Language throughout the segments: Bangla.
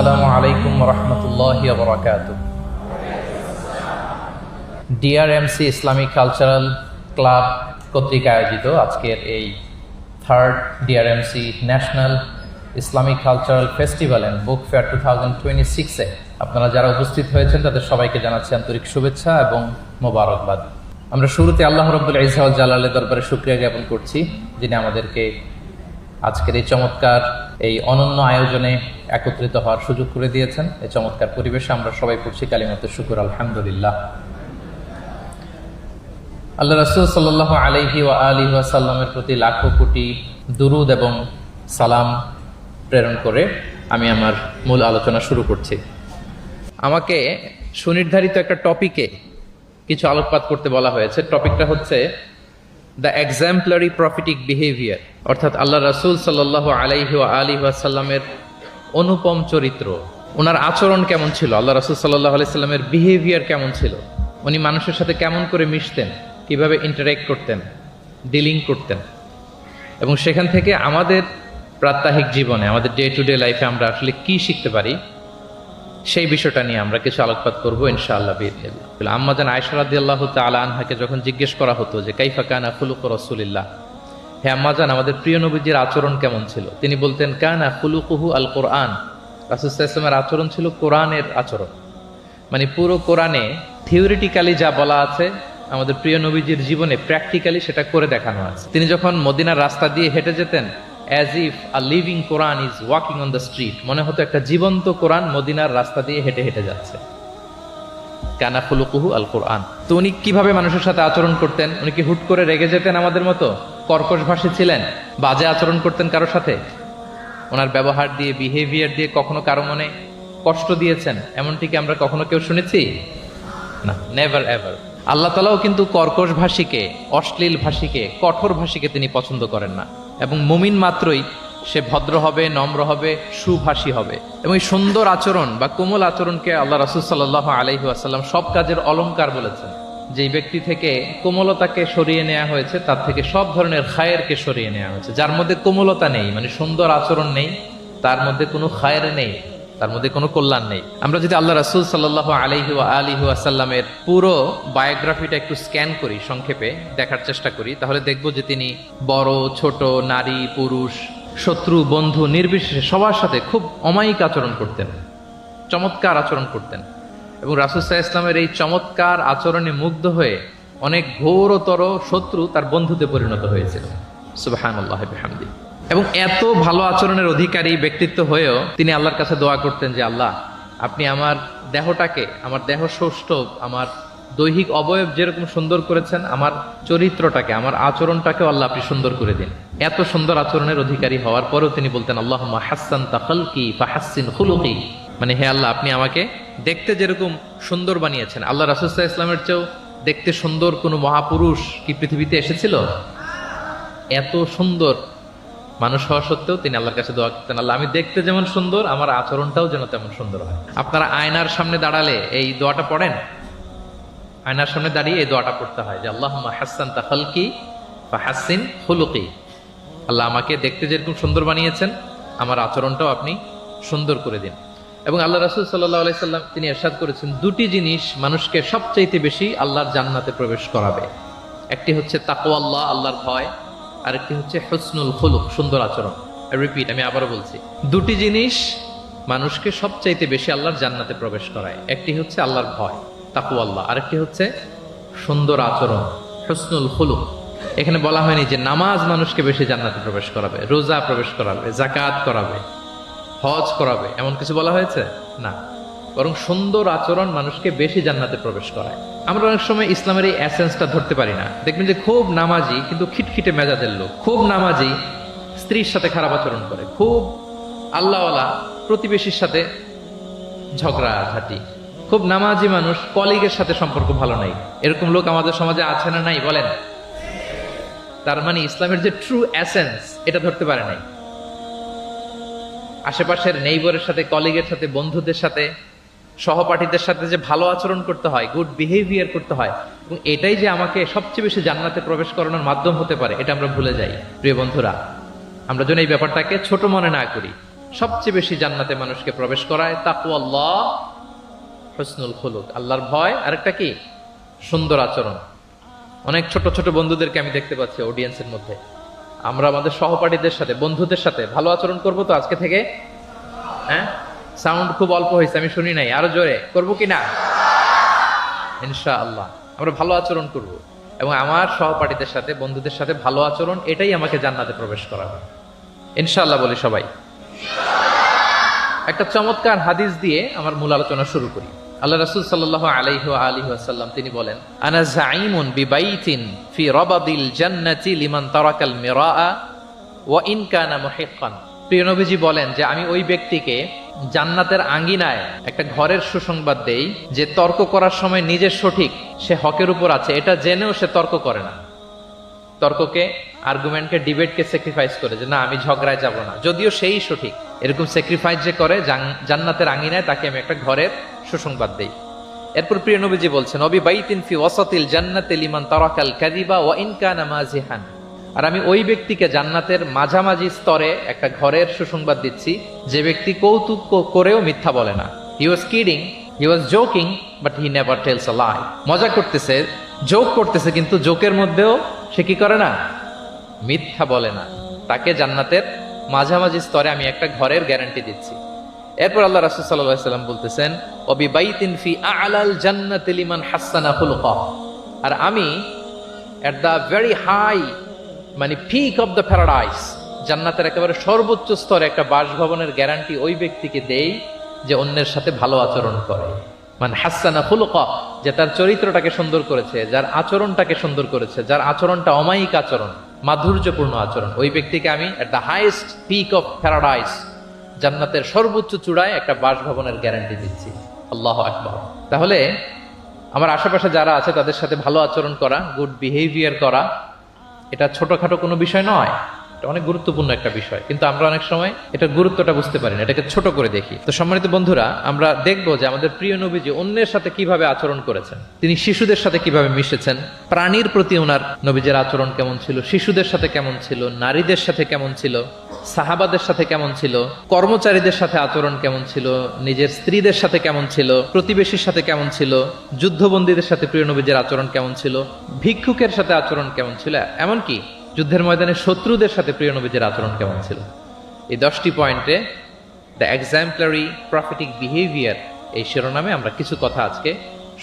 আসসালামু আলাইকুম রহমতুল্লাহি ওয়া বারাকাতুহু। ডিআরএমসি ইসলামিক কালচারাল ক্লাব কর্তৃক আয়োজিত আজকের এই third DRMC national Islamic cultural festival and book fair 2026-এ আপনারা যারা উপস্থিত হয়েছেন তাদের সবাইকে জানাচ্ছি আন্তরিক শুভেচ্ছা এবং মোবারকবাদ। আমরা শুরুতে আল্লাহ রাব্বুল ইজ্জত ওয়াল জালালের দরবারে শুকরিয়া জ্ঞাপন করছি, যিনি আমাদেরকে আজকের এই চমৎকার এই অনন্য আয়োজনে একত্রিত হওয়ার সুযোগ করে দিয়েছেন। এই চমৎকার পরিবেশে আমরা সবাই পড়ছি কালিমাতুশ শুকর, আলহামদুলিল্লাহ। আল্লাহ রাসূল সাল্লাল্লাহু আলাইহি ওয়া আলিহি ওয়াসাল্লামের প্রতি লাখো কোটি দুরুদ এবং সালাম প্রেরণ করে আমি আমার মূল আলোচনা শুরু করছি। আমাকে সুনির্ধারিত একটা টপিকে কিছু আলোকপাত করতে বলা হয়েছে। টপিকটা হচ্ছে দ্য এক্সাম্পলারি প্রফিটিক বিহেভিয়ার, অর্থাৎ আল্লাহ রাসূল সাল্লাল্লাহু আলাইহি ওয়া আলিহি ওয়াসাল্লামের অনুপম চরিত্র। ওনার আচরণ কেমন ছিল, আল্লাহ রাসূল সাল্লাল্লাহু আলাইহি সাল্লামের বিহেভিয়ার কেমন ছিল, উনি মানুষের সাথে কেমন করে মিশতেন, কিভাবে ইন্টারঅ্যাক্ট করতেন, ডিলিং করতেন, এবং সেখান থেকে আমাদের প্রাত্যহিক জীবনে, আমাদের ডে টু ডে লাইফে আমরা আসলে কি শিখতে পারি, সেই বিষয়টা নিয়ে আমরা কিছু আলোকপাত করবো ইনশাআল্লাহ বিইذনিল্লাহ। আম্মা জান আয়েশা রাদিয়াল্লাহু তাআলা আনহাকে যখন জিজ্ঞেস করা হতো যে কাইফা কানা খুলুকু রাসূলিল্লাহ, হে আম্মা জান আমাদের প্রিয় নবীজির আচরণ কেমন ছিল, তিনি বলতেন কানা খুলুকুহু আল কোরআন। রাসূল সাল্লাল্লাহু আলাইহি ওয়াসাল্লামের আচরণ ছিল কোরআনের আচরণ, মানে পুরো কোরআনে থিওরিটিক্যালি যা বলা আছে আমাদের প্রিয় নবীজির জীবনে প্র্যাকটিক্যালি সেটা করে দেখানো আছে। তিনি যখন মদিনার রাস্তা দিয়ে হেঁটে যেতেন, as if a living Quran is walking on the street, মনে হতো একটা জীবন্ত কোরআন মদিনার রাস্তা দিয়ে হেঁটে হেঁটে যাচ্ছে। কানা খুলুকুহু আল কোরআন। তো উনি কিভাবে মানুষের সাথে আচরণ করতেন? উনি কি হুট করে রেগে যেতেন আমাদের মতো, কর্কশ ভাষী ছিলেন, বাজে আচরণ করতেন কারোর সাথে? ওনার ব্যবহার দিয়ে, বিহেভিয়ার দিয়ে কখনো কারো মনে কষ্ট দিয়েছেন এমনটি কি আমরা কখনো কেউ শুনেছি? না, নেভার এভার। আল্লাহ তাআলাও কিন্তু কর্কশ ভাষীকে, অশ্লীল ভাষীকে, কঠোর ভাষীকে তিনি পছন্দ করেন না, এবং মুমিন মাত্রই সে ভদ্র হবে, নম্র হবে, সুভাষী হবে। এবং এই সুন্দর আচরণ বা কোমল আচরণকে আল্লাহ রাসূল সাল্লাল্লাহু আলাইহি ওয়াসাল্লাম সব কাজের অলংকার বলেছেন। যেই ব্যক্তি থেকে কোমলতাকে সরিয়ে নেওয়া হয়েছে তার থেকে সব ধরনের খায়েরকে সরিয়ে নেওয়া হয়েছে। যার মধ্যে কোমলতা নেই, মানে সুন্দর আচরণ নেই, তার মধ্যে কোনো খায়ের নেই, তার মধ্যে কোনো কল্যাণ নেই। আমরা যদি আল্লাহ রাসূল সাল্লাল্লাহু আলাইহি ওয়া আলিহি ওয়াসাল্লামের পুরো বায়োগ্রাফিটা একটু স্ক্যান করি, সংক্ষেপে দেখার চেষ্টা করি, তাহলে দেখব যে তিনি বড় ছোট, নারী পুরুষ, শত্রু বন্ধু নির্বিশেষে সবার সাথে খুব অমায়িক আচরণ করতেন, চমৎকার আচরণ করতেন। এবং রাসূল সাল্লাল্লাহু আলাইহি ওয়াসাল্লামের এই চমৎকার আচরণে মুগ্ধ হয়ে অনেক ঘোরতর শত্রু তার বন্ধুতে পরিণত হয়েছিল। সুবহানাল্লাহি ওয়া বিহামদিহি। এবং এত ভালো আচরণের অধিকারী ব্যক্তিত্ব হয়েও তিনি আল্লাহর কাছে দোয়া করতেন যে আল্লাহ, আপনি আমার দেহটাকে, আমার দেহ সৌষ্ঠব, আমার দৈহিক অবয়ব যেরকম সুন্দর করেছেন, আমার চরিত্রটাকে, আমার আচরণটাকেও আল্লাহ আপনি সুন্দর করে দিন। এত সুন্দর আচরণের অধিকারী হওয়ার পরেও তিনি বলতেন আল্লাহুম্মা হাসসানতা খালকি ফাহাসসিন খুলুকি, মানে হে আল্লাহ, আপনি আমাকে দেখতে যেরকম সুন্দর বানিয়েছেন। আল্লাহ রাসূল সাল্লাল্লাহু আলাইহি ওয়াসাল্লামের চেয়েও দেখতে সুন্দর কোনো মহাপুরুষ কি পৃথিবীতে এসেছিল? এত সুন্দর মানুষ হওয়া সত্ত্বেও তিনি আল্লাহর কাছে দোয়া করতেন, আল্লাহ আমি দেখতে যেমন সুন্দর, আমার আচরণটাও যেন তেমন সুন্দর হয়। আপনারা আয়নার সামনে দাঁড়ালে এই দোয়াটা পড়েন? আয়নার সামনে দাঁড়িয়ে এই দোয়াটা পড়তে হয় যে আল্লাহুম্মা হাসসানতা খালকি ফাহাসসিন খুলুকি, আল্লাহ আমাকে দেখতে যেরকম সুন্দর বানিয়েছেন, আমার আচরণটাও আপনি সুন্দর করে দিন। এবং আল্লাহ রাসূল সাল্লাল্লাহু আলাইহি সাল্লাম তিনি ইরশাদ করেছেন, দুটি জিনিস মানুষকে সবচাইতে বেশি আল্লাহর জান্নাতে প্রবেশ করাবে। একটি হচ্ছে তাকওয়াল্লাহ, আল্লাহর ভয়, আরেকটি হচ্ছে হুসনুল খুলুক, সুন্দর আচরণ। রিপিট, আমি আবারও বলছি, দুটি জিনিস মানুষকে সবচাইতে বেশি আল্লাহর জান্নাতে প্রবেশ করায়। একটি হচ্ছে আল্লাহর ভয়, তাকওয়াল্লাহ, আরেকটি হচ্ছে সুন্দর আচরণ, হুসনুল খুলুক। এখানে বলা হয়নি যে নামাজ মানুষকে বেশি জান্নাতে প্রবেশ করাবে, রোজা প্রবেশ করাবে, যাকাত করাবে, হজ করাবে, এমন কিছু বলা হয়েছে না, বরং সুন্দর আচরণ মানুষকে বেশি জান্নাতে প্রবেশ করায়। আমরা অনেক সময় ইসলামের এই এসেন্সটা ধরতে পারি না। দেখবেন যে খুব নামাজি কিন্তু খিটখিটে মেজাজের লোক, খুব নামাজি স্ত্রীর সাথে খারাপ আচরণ করে, খুব আল্লাহওয়ালা প্রতিবেশীর সাথে ঝগড়াঝাটি, খুব নামাজি মানুষ কলিগের সাথে সম্পর্ক ভালো নাই, এরকম লোক আমাদের সমাজে আছে না নাই বলেন? তার মানে ইসলামের যে ট্রু এসেন্স এটা ধরতে পারে নাই। আশেপাশের নেইবরের সাথে, কলিগের সাথে, বন্ধুদের সাথে, সহপাঠীদের সাথে যে ভালো আচরণ করতে হয়, গুড বিহেভিয়ার করতে হয়, এবং এটাই যে আমাকে সবচেয়ে বেশি জান্নাতে প্রবেশ করানোর মাধ্যম হতে পারে, এটা আমরা ভুলে যাই। প্রিয় বন্ধুরা, আমরা যেন এই ব্যাপারটাকে ছোট মনে না করি। সবচেয়ে বেশি জান্নাতে মানুষকে প্রবেশ করায় তাকওয়াল্লাহ, হুসনুল খুলুক, আল্লাহর ভয়, আরেকটা কি সুন্দর আচরণ। অনেক ছোট ছোট বন্ধুদেরকে আমি দেখতে পাচ্ছি অডিয়েন্সের মধ্যে। আমরা আমাদের সহপাঠীদের সাথে, বন্ধুদের সাথে ভালো আচরণ করব তো আজকে থেকে? হ্যাঁ, সাউন্ড খুব অল্প হয়েছে, আমি শুনি নাই, আরো জোরে করবো কিনা? ইনশাআল্লাহ আমরা ভালো আচরণ করব, এবং আমার সহপাঠীদের সাথে, বন্ধুদের সাথে ভালো আচরণ, এটাই আমাকে জান্নাতে প্রবেশ করাবে ইনশাআল্লাহ। বলি সবাই। একটা চমৎকার হাদিস দিয়ে আমার মূল আলোচনা শুরু করি। আল্লাহ রাসূল সাল্লাল্লাহু আলাইহি ওয়া আলিহি ওয়াসাল্লাম তিনি বলেন, আনা যাঈমুন বিবাইতিন ফি রাবাদিল জান্নাতি লিমান তারাকাল মিরাআ ওয়া ইন কানা মুহিক্কান। প্রিয় নবীজি বলেন যে আমি ওই ব্যক্তিকে জান্নাতের আঙ্গিনায় একটা ঘরের সুসংবাদ দেই যে তর্ক করার সময় নিজের সঠিক, সে হকের উপর আছে, এটা জেনেও সে তর্ক করে না। তর্ককে, আর্গুমেন্টকে, ডিবেটকে স্যাক্রিফাইস করে, যে না আমি ঝগড়ায় যাব না, যদিও সেই সঠিক, এরকম স্যাক্রিফাইস যে করে জান্নাতের আঙ্গিনায়, তাকে আমি একটা ঘরের সুসংবাদ দেই। এরপর প্রিয় নবীজি বলছেন, অবি বাইতিন ফি ওয়াসাতিল জান্নাতি লিমান তারাকাল কাযিবা ওয়া ইন কানা মাজিহান। আর আমি ওই ব্যক্তিকে জান্নাতের মাঝামাঝি স্তরে একটা ঘরের সুসংবাদ দিচ্ছি যে ব্যক্তি কৌতুক করেও মিথ্যা বলে না। He was kidding, he was joking, but he never tells a lie. মজা করতেছে, জোক করতেছে, কিন্তু জোকের মধ্যেও সে কি করে না? মিথ্যা বলে না। তাকে জান্নাতের মাঝামাঝি স্তরে আমি একটা ঘরের গ্যারান্টি দিচ্ছি। এরপর আল্লাহ রাসূল সাল্লাল্লাহু আলাইহি ওয়াসাল্লাম বলতেছেন, ওয়াবি বাইতিন ফি আ'লাল জান্নাতি লিমান হাসানা খুলুকাহ। আর আমি এট দ্য ভেরি হাই, মানে পিক অফ দ্য প্যারাডাইস, জান্নাতের একেবারে সর্বোচ্চ স্তরে একটা বাসভবনের গ্যারান্টি ওই ব্যক্তিকে দেই যে অন্যের সাথে ভালো আচরণ করে। মানে হাসানা খুলুকাহ, যে তার চরিত্রটাকে সুন্দর করেছে, যার আচরণটাকে সুন্দর করেছে, যার আচরণটা অমায়িক আচরণ, মাধুর্যপূর্ণ আচরণ, ওই ব্যক্তিকে আমি at the highest peak of paradise, জান্নাতের সর্বোচ্চ চূড়ায় একটা বাসভবনের গ্যারান্টি দিচ্ছি। আল্লাহু আকবার। তাহলে আমার আশেপাশে যারা আছে তাদের সাথে ভালো আচরণ করা, গুড বিহেভিয়ার করা, এটা ছোটখাটো কোনো বিষয় নয়, এটা অনেক গুরুত্বপূর্ণ একটা বিষয়। কিন্তু আমরা অনেক সময় এটার গুরুত্বটা বুঝতে পারি না, এটাকে ছোট করে দেখি। তো সম্মানিত বন্ধুরা, আমরা দেখবো যে আমাদের প্রিয় নবীজি অন্যের সাথে কিভাবে আচরণ করেছেন। তিনি শিশুদের সাথে কিভাবে মিশেছেন, প্রাণীর প্রতি ওনার নবীজের আচরণ কেমন ছিল, শিশুদের সাথে কেমন ছিল, নারীদের সাথে কেমন ছিল, সাহাবাদের সাথে কেমন ছিল, কর্মচারীদের সাথে আচরণ কেমন ছিল, নিজের স্ত্রীদের সাথে কেমন ছিল, প্রতিবেশীর সাথে কেমন ছিল, যুদ্ধবন্দীদের সাথে প্রিয় নবীজের আচরণ কেমন ছিল, ভিক্ষুকের সাথে আচরণ কেমন ছিল, এমনকি যুদ্ধের ময়দানে শত্রুদের সাথে প্রিয় নবীজের আচরণ কেমন ছিল। এই 10টি পয়েন্টে দ্য এক্সাম্পলারি প্রফেটিক বিহেভিয়ার, এই শিরোনামে আমরা কিছু কথা আজকে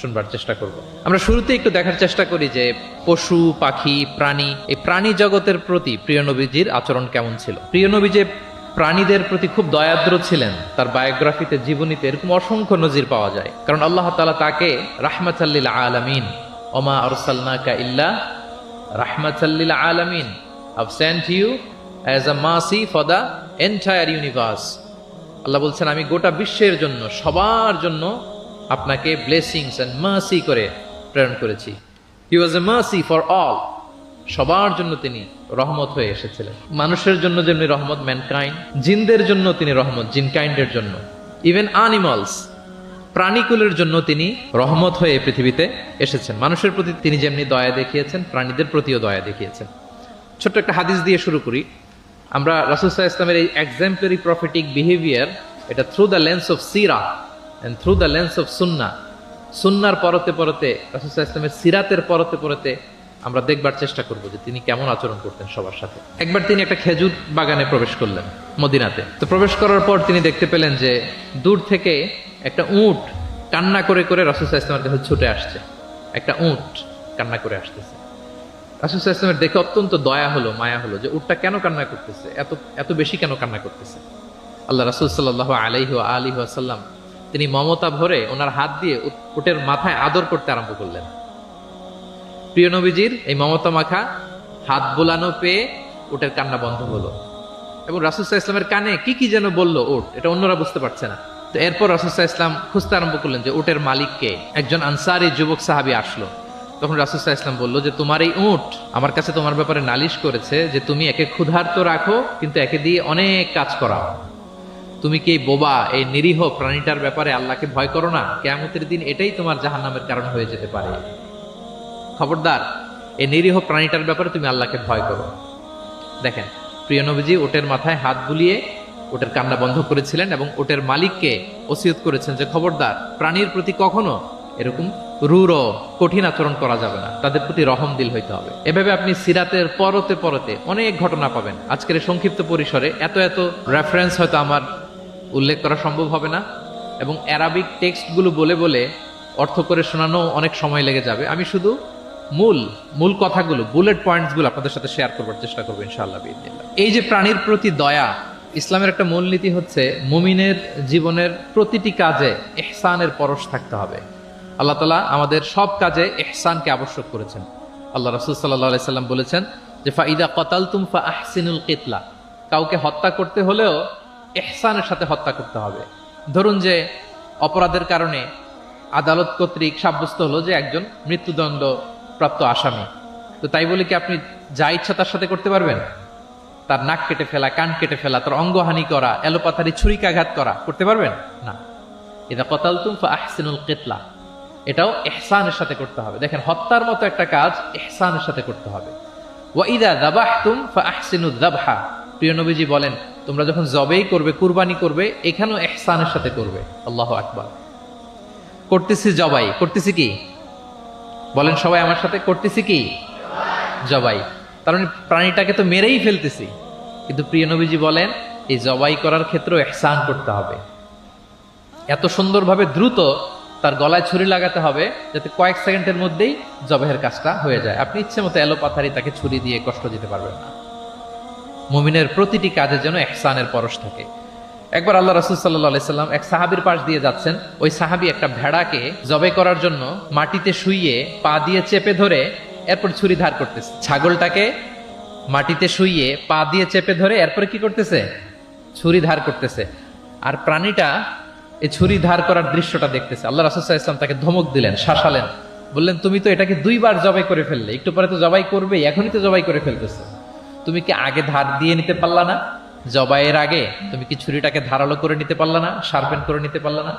শুনবার চেষ্টা করব। আমরা শুরুতে একটু দেখার চেষ্টা করি যে পশু, পাখি, প্রাণী, এই প্রাণী জগতের প্রতি প্রিয় নবীজির আচরণ কেমন ছিল। প্রিয় নবী যে প্রাণীদের প্রতি খুব দয়াদ্র ছিলেন, তার বায়োগ্রাফিতে, জীবনীতে এরকম অসংখ্য নজির পাওয়া যায়। কারণ আল্লাহ তাআলা তাকে রাহমাতাল লিল আলামিন, ওমা আরসালনাকা ইল্লা রাহমাতাল লিল আলামিন, I've sent you as a mercy for the entire universe। আল্লাহ বলছেন, আমি গোটা বিশ্বের জন্য, সবার জন্য আপনাকে ব্লেসিংস এন্ড মার্সি করে প্রেরণ করেছি। হি ওয়াজ এ মার্সি ফর অল, সবার জন্য তিনি রহমত হয়ে এসেছিলেন। মানুষের জন্য যেমনি রহমত, ম্যানকাইন্ড, জিনদের জন্য তিনি রহমত, জিনকাইন্ডের জন্য, ইভেন অ্যানিমালস, প্রাণীকুলের জন্য তিনি রহমত হয়ে পৃথিবীতে এসেছেন। মানুষের প্রতি তিনি যেমনি দয়া দেখিয়েছেন, প্রাণীদের প্রতিও দয়া দেখিয়েছেন। ছোট্ট একটা হাদিস দিয়ে শুরু করি। আমরা রাসূল সাল্লাল্লাহু আলাইহি ওয়াসাল্লামের এই এক্সাম্পলারি প্রফেটিক বিহেভিয়ার, এটা থ্রু দ্য লেন্স অফ সিরা and through the lens of সুন্নাহ, সুন্নাহর পরতে পরতে, রাসূল সাল্লাল্লাহু আলাইহি ওয়াসাল্লামের সিরাতের পরতে পরতে আমরা দেখবার চেষ্টা করব যে তিনি কেমন আচরণ করতেন সবার সাথে। একবার তিনি একটা খেজুর বাগানে প্রবেশ করলেন মদিনাতে। তো প্রবেশ করার পর তিনি দেখতে পেলেন যে দূর থেকে একটা উট কান্না করে করে রাসূল সাল্লাল্লাহু আলাইহি ওয়াসাল্লামের কাছে ছুটে আসছে। একটা উট কান্না করে আসতেছে। রাসূল সাল্লাল্লাহু আলাইহি ওয়াসাল্লামের দেখে অত্যন্ত দয়া হলো, মায়া হলো যে উটটা কেন কান্না করতেছে, এত বেশি কেন কান্না করতেছে। আল্লাহ রাসূল সাল্লাল্লাহু আলাইহি ওয়া আলিহি ওয়াসাল্লাম তিনি মমতা ভরে ওনার হাত দিয়ে উটের মাথায় আদর করতে আরম্ভ করলেন। প্রিয় নবীজির এই মমতা মাখা হাত বোলানো পেয়ে উটের কান্না বন্ধ হলো, এবং রাসূল সাল্লাল্লাহু আলাইহি ওয়াসাল্লামের কানে কি কি যেন বলল উট, এটা অন্যরা বুঝতে পারছে না। তো এরপর রাসূল সাল্লাল্লাহু আলাইহি ওয়াসাল্লাম খুঁজতে আরম্ভ করলেন যে উটের মালিককে। একজন আনসারী যুবক সাহাবী আসলো। তখন রাসূল সাল্লাল্লাহু আলাইহি ওয়াসাল্লাম বলল যে তোমার এই উট আমার কাছে তোমার ব্যাপারে নালিশ করেছে যে তুমি একে ক্ষুধার্ত রাখো, কিন্তু একে দিয়ে অনেক কাজ করাও। তুমি কি বোবা, এই নিরীহ প্রাণীটার ব্যাপারে আল্লাহকে ভয় করো না? কিয়ামতের দিন এটাই তোমার জাহান্নামের কারণ হয়ে যেতে পারে। খবরদার, এই নিরীহ প্রাণীটার ব্যাপারে তুমি আল্লাহকে ভয় করো। দেখেন, প্রিয় নবীজি ওটের মাথায় হাত বুলিয়ে উটের কান্না বন্ধ করেছিলেন এবং উটের মালিককে ওসিয়ত করেছেন যে খবরদার প্রাণীর প্রতি কখনো এরকম রূঢ় কঠিন আচরণ করা যাবে না, তাদের প্রতি রহম দিল হইতে হবে। এভাবে আপনি সিরাতের পরতে পরতে অনেক ঘটনা পাবেন। আজকের এই সংক্ষিপ্ত পরিসরে এত এত রেফারেন্স হয়তো আমার উল্লেখ করা সম্ভব হবে না, এবং অ্যারাবিক টেক্সটগুলো বলে বলে অর্থ করে শোনানো অনেক সময় লেগে যাবে। আমি শুধু মূল কথাগুলো, বুলেট পয়েন্টসগুলো আপনাদের সাথে শেয়ার করবার চেষ্টা করবো ইনশাআল্লাহ বিইذনিল্লাহ। এই যে প্রাণীর প্রতি দয়া, ইসলামের একটা মূলনীতি হচ্ছে মুমিনের জীবনের প্রতিটি কাজে ইহসানের পরশ থাকতে হবে। আল্লাহ তাআলা আমাদের সব কাজে ইহসানকে আবশ্যক করেছেন। আল্লাহ রাসূল সাল্লাল্লাহু আলাইহি সাল্লাম বলেছেন যে ফাইদা কাতালতুম ফাআহসিনুল কিতলা, কাউকে হত্যা করতে হলেও ইহসানের সাথে হত্যা করতে হবে। ধরুন যে অপরাধের কারণে আদালত কর্তৃক সাব্যস্ত হলো যে একজন মৃত্যুদণ্ড প্রাপ্ত আসামি, তো তাই বলে কি আপনি যা ইচ্ছা তার সাথে করতে পারবেন? তার নাক কেটে ফেলা, কান কেটে ফেলা, তার অঙ্গহানি করা, এলোপাথারি ছুরিকাঘাত করা করতে পারবেন না। ইদা কাতালতুম ফাআহসিনুল কিতলা, এটাও ইহসানের সাথে করতে হবে। দেখেন, হত্যার মতো একটা কাজ ইহসানের সাথে করতে হবে। ওয়া ইদা যাবাহতুম ফাআহসিনুয যাবহা, প্রিয় নবীজি বলেন তোমরা যখন জবেই করবে, কুরবানি করবে, এখানেও ইহসানের সাথে করবে। আল্লাহু আকবার। করতেছি জবাই, করতেছি কি বলেন সবাই আমার সাথে, করতেছি কি জবাই। তার মানে প্রাণীটাকে তো মেরেই ফেলতেছি, কিন্তু প্রিয় নবীজি বলেন এই জবাই করার ক্ষেত্রেও ইহসান করতে হবে। এত সুন্দরভাবে দ্রুত তার গলায় ছুরি লাগাতে হবে যাতে কয়েক সেকেন্ডের মধ্যেই জবাইয়ের কাজটা হয়ে যায়। আপনি ইচ্ছে মতো এলোপাথারি তাকে ছুরি দিয়ে কষ্ট দিতে পারবেন না। মুমিনের প্রতিটি কাজে যেন ইহসানের পরশ থাকে। একবার আল্লাহ রাসূল সাল্লাল্লাহু আলাইহি সাল্লাম এক সাহাবীর পাশ দিয়ে যাচ্ছেন। ওই সাহাবী একটা ভেড়াকে জবাই করার জন্য মাটিতে শুইয়ে পা দিয়ে চেপে ধরে এরপর ছুরি ধার করতেছে। ছাগলটাকে মাটিতে শুইয়ে পা দিয়ে চেপে ধরে এরপরে কি করতেছে? ছুরি ধার করতেছে। আর প্রাণীটা এই ছুরি ধার করার দৃশ্যটা দেখতেছে। আল্লাহ রাসূল সাল্লাল্লাহু আলাইহি ওয়াসাল্লাম তাকে ধমক দিলেন, শাসালেন, বললেন তুমি তো এটাকে 2 বার জবাই করে ফেললে, একটু পরে তো জবাই করবে, এখনই তো জবাই করে ফেলতেছে, তুমি কি আগে ধার দিয়ে নিতে পারলা না? জবাইয়ের আগে তুমি কি ছুরিটাকে ধারালো করে নিতে পারলা না? শার্পেন করে নিতে পারলা না?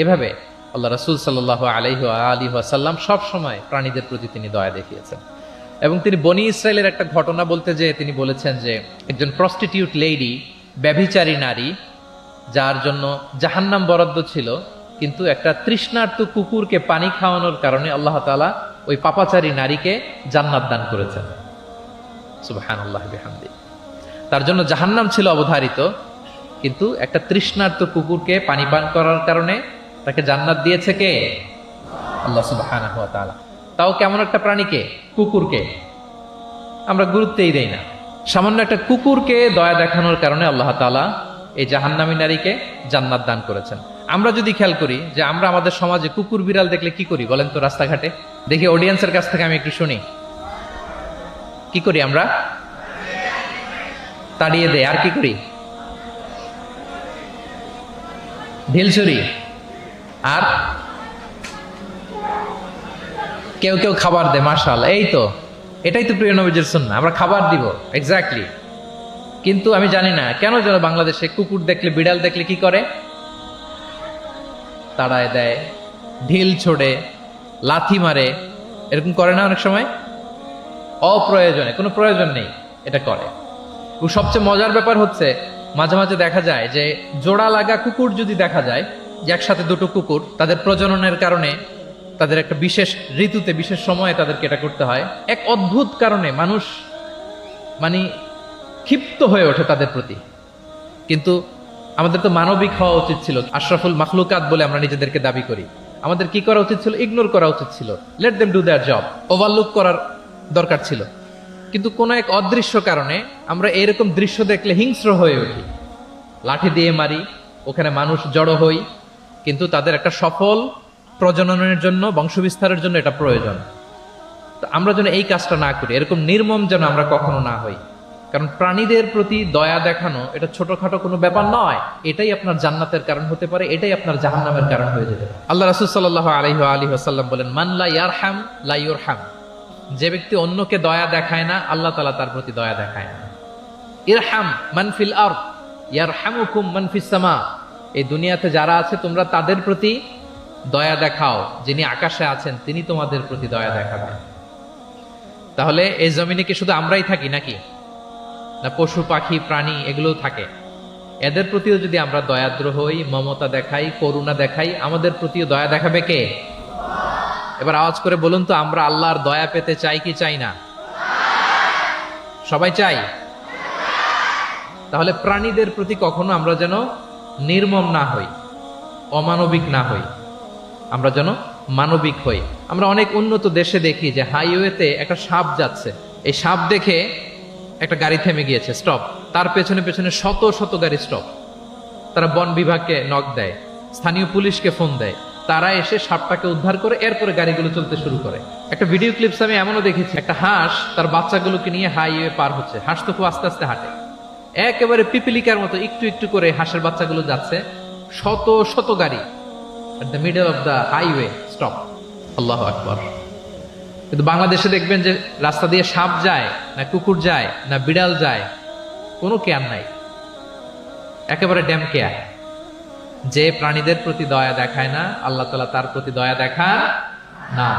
এভাবে আল্লাহ রাসূল সাল্লাল্লাহু আলাইহি ওয়াসাল্লাম সব সময় প্রাণীদের প্রতি তিনি দয়া দেখিয়েছেন। এবং তিনি বনি ইসরায়েলের একটা ঘটনা বলতে যে তিনি বলেছেন যে একজন প্রস্টিটিউট লেডি, ব্যভিচারী নারী, যার জন্য জাহান্নাম বরাদ্দ ছিল, কিন্তু একটা তৃষ্ণার্ত কুকুরকে পানি খাওয়ানোর কারণে আল্লাহ তাআলা ওই পাপাচারী নারীকে জান্নাত দান করেছেন। সুবহানাল্লাহি বিহামদি। তার জন্য জাহান্নাম ছিল অবধারিত, কিন্তু একটা তৃষ্ণার্ত কুকুরকে পানি পান করার কারণে তাকে জান্নাত দিয়েছে কে? আল্লাহ সুবহানাহু ওয়া তাআলা। তাও কেমন একটা প্রাণীকে? কুকুরকে। আমরা গুরুত্বই দেই না। সামান্য একটা কুকুরকে দয়া দেখানোর কারণে আল্লাহ তাআলা এই জাহান্নামী নারীকে জান্নাত দান করেছেন। আমরা যদি খেয়াল করি যে আমরা আমাদের সমাজে কুকুর বিড়াল দেখলে কি করি বলেন তো? রাস্তাঘাটে দেখি, অডিয়েন্সের কাছ থেকে আমি একটু শুনি, কি করি আমরা? তাড়িয়ে দেয়। আর কি করি? ঢিল ছুরি। আর কেউ কেউ খাবার দেয়। মাশাআল্লাহ, এই তো, এটাই তো প্রিয় নবীজির সুন্নাহ, আমরা খাবার দিব। এক্স্যাক্টলি। কিন্তু আমি জানি না কেন যেন বাংলাদেশে কুকুর দেখলে, বিড়াল দেখলে কি করে? তাড়ায় দেয়, ঢিল ছোড়ে, লাথি মারে, এরকম করে না অনেক সময়? অপ্রয়োজনে, কোনো প্রয়োজন নেই এটা করে। ও সবচেয়ে মজার ব্যাপার হচ্ছে মাঝে মাঝে দেখা যায় যে জোড়া লাগা কুকুর যদি দেখা যায়, যে একসাথে দুটো কুকুর, তাদের প্রজননের কারণে তাদের একটা বিশেষ ঋতুতে, বিশেষ সময়ে তাদেরকে এটা করতে হয়, এক অদ্ভুত কারণে মানুষ মানে ক্ষিপ্ত হয়ে ওঠে তাদের প্রতি। কিন্তু আমাদের তো মানবিক হওয়া উচিত ছিল, আশরাফুল মাখলুকাত বলে আমরা নিজেদেরকে দাবি করি। আমাদের কি করা উচিত ছিল? ইগনোর করা উচিত ছিল, let them do there job, overlook করার দরকার ছিল। কিন্তু কোনো এক অদৃশ্য কারণে আমরা এরকম দৃশ্য দেখলে হিংস্র হয়ে উঠি, লাঠি দিয়ে মারি, ওখানে মানুষ জড়ো হই। কিন্তু তাদের একটা সফল প্রজননের জন্য, বংশবিস্তারের জন্য এটা প্রয়োজন। তো আমরা যেন এই কাজটা না করি, এরকম নির্মম যেন আমরা কখনো না হই। কারণ প্রাণীদের প্রতি দয়া দেখানো এটা ছোটখাটো কোনো ব্যাপার নয়, এটাই আপনার জান্নাতের কারণ হতে পারে, এটাই আপনার জাহান্নামের কারণ হয়ে যেতে পারে। আল্লাহ রাসূল সাল্লাল্লাহু আলাইহি ওয়াসাল্লাম বলেন, মান লা ইয়ারহাম লা ইউরহাম, যে ব্যক্তি অন্যকে দয়া দেখায় না, আল্লাহ তাআলা তার প্রতি দয়া দেখায় না। ইরহাম মান ফিল আরদ ইয়ারহামুকুম মান ফিস সামা, এই দুনিয়াতে যারা আছে তোমরা তাদের প্রতি দয়া দেখাও, যিনি আকাশে আছেন তিনি তোমাদের প্রতি দয়া দেখাবেন। তাহলে এই জমিনে কি শুধু আমরাই থাকি নাকি? না পশু পাখি প্রাণী এগুলোও থাকে? এদের প্রতিও যদি আমরা দয়াদ্র হই, মমতা দেখাই, করুণা দেখাই, আমাদের প্রতিও দয়া দেখাবে কে? এবার আওয়াজ করে বলুন তো, আমরা আল্লাহর দয়া পেতে চাই কি চাই না? সবাই চাই। তাহলে প্রাণীদের প্রতি কখনো আমরা যেন নির্মম না হই, অমানবিক না হই, আমরা যেন মানবিক হই। আমরা অনেক উন্নত দেশে দেখি যে হাইওয়েতে একটা সাপ যাচ্ছে, এই সাপ দেখে একটা গাড়ি থেমে গিয়েছে, স্টপ। তার পেছনে পেছনে শত শত গাড়ি স্টপ। তারা বন বিভাগকে নক দেয়, স্থানীয় পুলিশকে ফোন দেয়, তারা এসে সাপটাকে উদ্ধার করে এরপরে গাড়িগুলো চলতে শুরু করে। একটা ভিডিও ক্লিপস আমি এমনও দেখেছি, একটা হাঁস তার বাচ্চাগুলোকে নিয়ে হাইওয়ে পার হচ্ছে। হাঁস তো খুব আস্তে আস্তে হাঁটে, একেবারে পিপিলিকার মতো একটু একটু করে হাঁসের বাচ্চাগুলো যাচ্ছে, শত শত গাড়ি at the middle of the highway stop. আল্লাহু আকবার। কিন্তু বাংলাদেশে দেখবেন যে রাস্তা দিয়ে সাপ যায় না, কুকুর যায় না, বিড়াল যায়, কোনো কেয়ার নাই, একেবারে ড্যাম কেয়ার। যে প্রাণীদের প্রতি দয়া দেখায় না, আল্লাহ তাআলা তার প্রতি দয়া দেখান না।